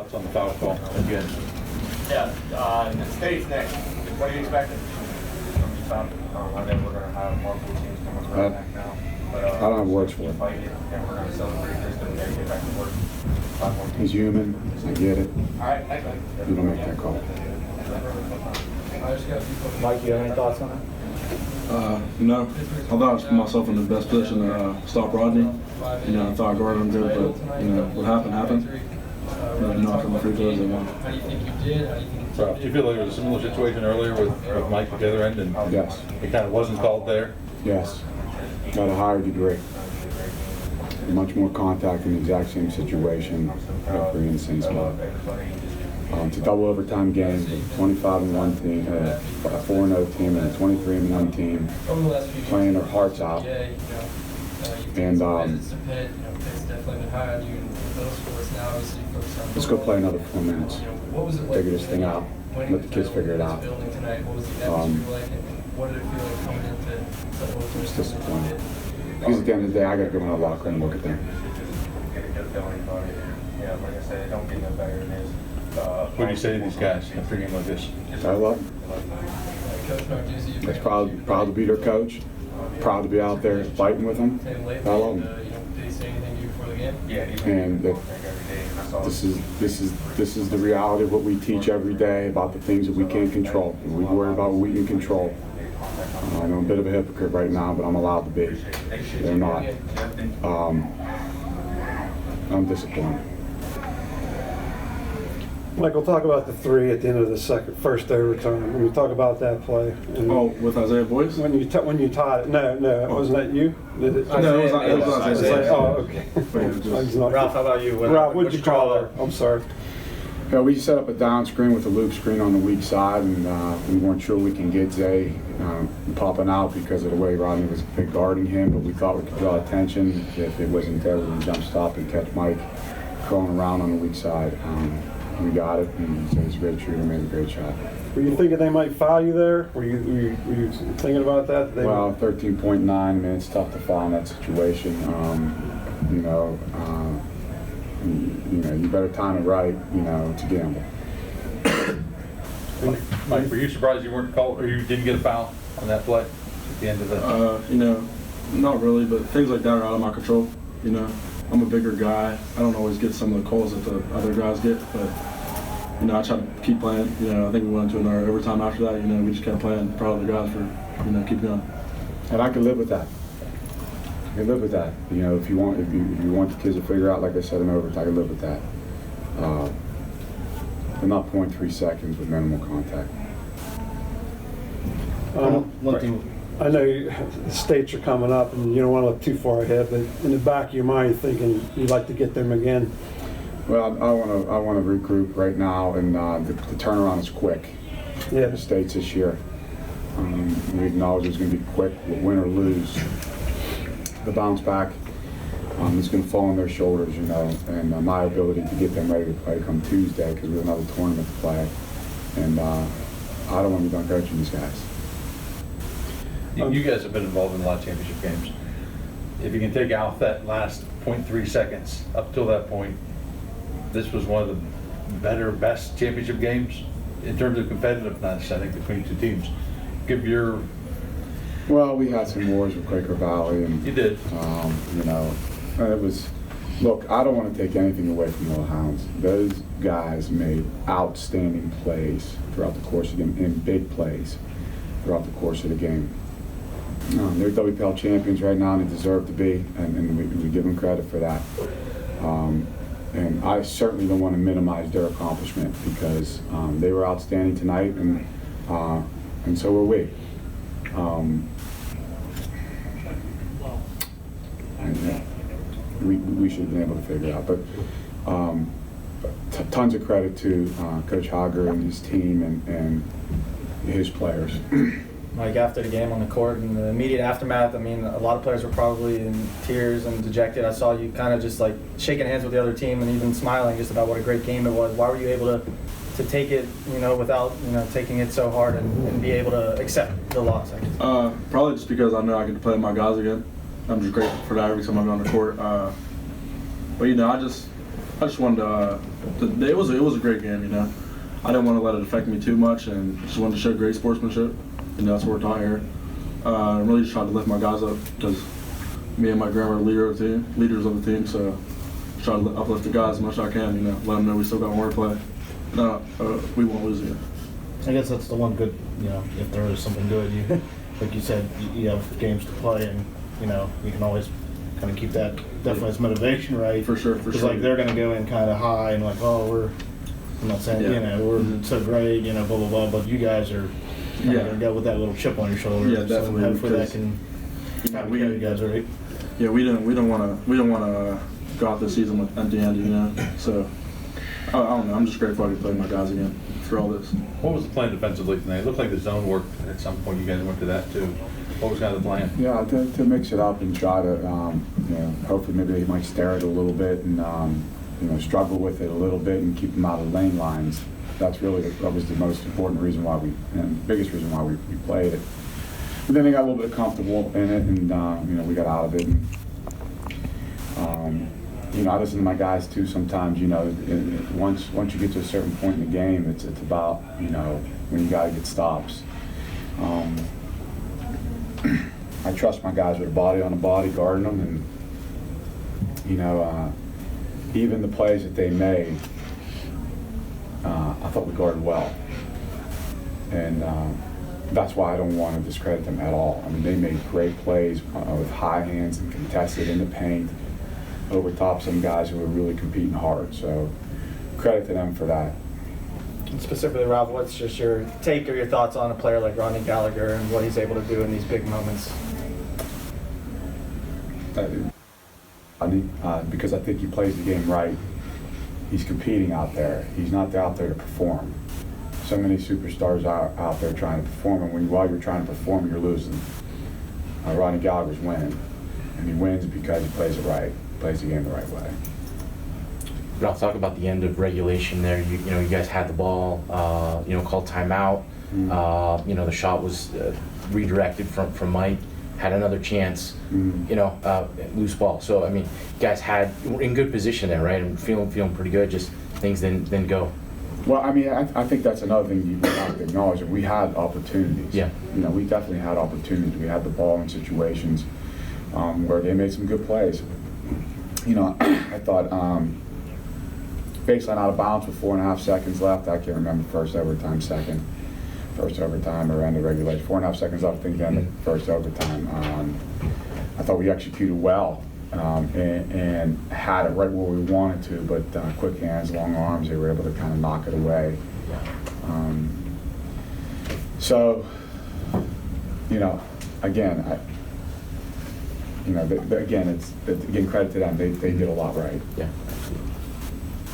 thoughts on the foul call again? Yeah, the state's next. What are you expecting? I think we're going to have multiple teams coming right back now. But, I don't have words for it. Fight it, and we're going to celebrate this and then get back to work. He's human. I get it. All right, thanks, man. You don't make that call. Mike, you have any thoughts on that? No. I thought I was put myself in the best position to stop Rodney. You know, I thought I guarded him good, but you know, what happened happened. Knocked him free throws and won. How do you think you did? How do you think So, do you feel like there was a similar situation earlier with Mike at the other end, and Yes. it kind of wasn't called there? Yes. At a higher degree. Much more contact in the exact same situation. Referee in the same spot. It's a double overtime game. 25-1 team, a 4-0 team, and a 23-1 team playing their hearts out. And let's go play another 4 minutes. Figure this thing out. Let the kids figure it out. It's disappointing. Because at the end of the day, I got to go in the locker room and look at them. What do you say to these guys in a pregame like this? I love them. It's proud to be their coach. Proud to be out there fighting with them. I love them. And this is the reality of what we teach every day about the things that we can't control. We worry about what we can control. I'm a bit of a hypocrite right now, but I'm allowed to be. They're not. I'm disappointed. Michael, talk about the three at the end of the first overtime. When you talk about that play. Oh, with Isaiah Boyce? When you taught it. No, wasn't that you? No, it was Isaiah. Oh, okay. Ralph, how about you? Ralph, what did you call there? I'm sorry. Yeah, we set up a down screen with a loop screen on the weak side, and we weren't sure we can get Zay popping out because of the way Rodney was guarding him, but we thought we could draw attention. If it wasn't there, we would jump stop and catch Mike crawling around on the weak side. We got it, and so he's a great shooter, made a great shot. Were you thinking they might foul you there? Were you thinking about that? Well, 13.9, man, it's tough to foul in that situation. You better time it right, to gamble. Mike, were you surprised you weren't called, or you didn't get a foul on that play at the end of the? Not really, but things like that are out of my control. I'm a bigger guy. I don't always get some of the calls that the other guys get, but I try to keep playing. I think we went into another overtime after that. We just kept playing. Proud of the guys for keep going. And I can live with that. I can live with that. If you want the kids to figure out, like I said in overtime, I can live with that. But not 0.3 seconds with minimal contact. One thing. I know the states are coming up, and you don't want to look too far ahead, but in the back of your mind, thinking you'd like to get them again. Well, I want to regroup right now, and the turnaround is quick. Yeah. The states this year. We acknowledge it's going to be quick, win or lose. The bounce back is going to fall on their shoulders, and my ability to get them ready to play come Tuesday because we have another tournament to play, and I don't want to be done coaching these guys. You guys have been involved in a lot of championship games. If you can take out that last 0.3 seconds, up till that point, this was one of the best championship games in terms of competitiveness, I think, between two teams. Give your... Well, we had some wars with Quaker Valley, and you did. It was. Look, I don't want to take anything away from Laurel Highlands. Those guys made outstanding plays throughout the course of the game, and big plays throughout the course of the game. They're WPIAL champions right now, and they deserve to be, and we give them credit for that. And I certainly don't want to minimize their accomplishment because they were outstanding tonight, and so were we. We should have been able to figure it out, but tons of credit to Coach Hager and his team and his players. Mike, after the game on the court and the immediate aftermath, I mean, a lot of players were probably in tears and dejected. I saw you kind of just like shaking hands with the other team and even smiling just about what a great game it was. Why were you able to take it, without, taking it so hard and be able to accept the loss? I guess? Probably just because I know I get to play with my guys again. I'm just grateful for that every time I'm on the court. But I just wanted to, it was a great game, you know. I didn't want to let it affect me too much, and just wanted to show great sportsmanship. You know, that's what we're taught here. Really just tried to lift my guys up because me and my grandma are leaders of the team, so just try to uplift the guys as much as I can, you know, let them know we still got more to play. No, we won't lose again. I guess that's the one good, you know, if there is something good, you, like you said, you have games to play, and, you know, you can always kind of keep that definitely as motivation, right? For sure. Because, like, they're going to go in kind of high and, like, oh, I'm not saying, you know, we're so great, you know, blah, blah, blah, but you guys are going to go with that little chip on your shoulder. Yeah, definitely. So hopefully that can kind of carry you guys, right? Yeah, we don't want to go out this season with empty-handed, you know. So I don't know. I'm just grateful I could play my guys again through all this. What was the plan defensively tonight? It looked like the zone worked at some point. You guys went to that too. What was kind of the plan? Yeah, to mix it up and try to, you know, hopefully maybe they might stare at it a little bit and, you know, struggle with it a little bit and keep them out of lane lines. That was the most important reason why and biggest reason why we played it. But then they got a little bit comfortable in it, and you know, we got out of it. And, you know, I listen to my guys too sometimes. You know, once you get to a certain point in the game, it's about, you know, when you got to get stops. I trust my guys with a body on a body, guarding them, and you know, even the plays that they made, I thought we guarded well, and that's why I don't want to discredit them at all. I mean, they made great plays with high hands and contested in the paint over top some guys who were really competing hard. So credit to them for that. And specifically, Ralph, what's just your take or your thoughts on a player like Rodney Gallagher and what he's able to do in these big moments? Because I think he plays the game right. He's competing out there. He's not out there to perform. So many superstars are out there trying to perform, and while you're trying to perform, you're losing. Rodney Gallagher's winning, and he wins because he plays it right, plays the game the right way. But I'll talk about the end of regulation there. You know, you guys had the ball, you know, called timeout. You know, the shot was redirected from Mike, had another chance, you know, loose ball. So, I mean, you guys were in good position there, right? And feeling pretty good, just things didn't go. Well, I mean, I think that's another thing you have to acknowledge. We had opportunities. Yeah. You know, we definitely had opportunities. We had the ball in situations where they made some good plays. You know, I thought baseline out of bounds with 4.5 seconds left. I can't remember first overtime or end of regulation. 4.5 seconds left, I think, end of first overtime. I thought we executed well and had it right where we wanted to, but quick hands, long arms, they were able to kind of knock it away. So, you know, again, again, credit to them. They did a lot right. Yeah.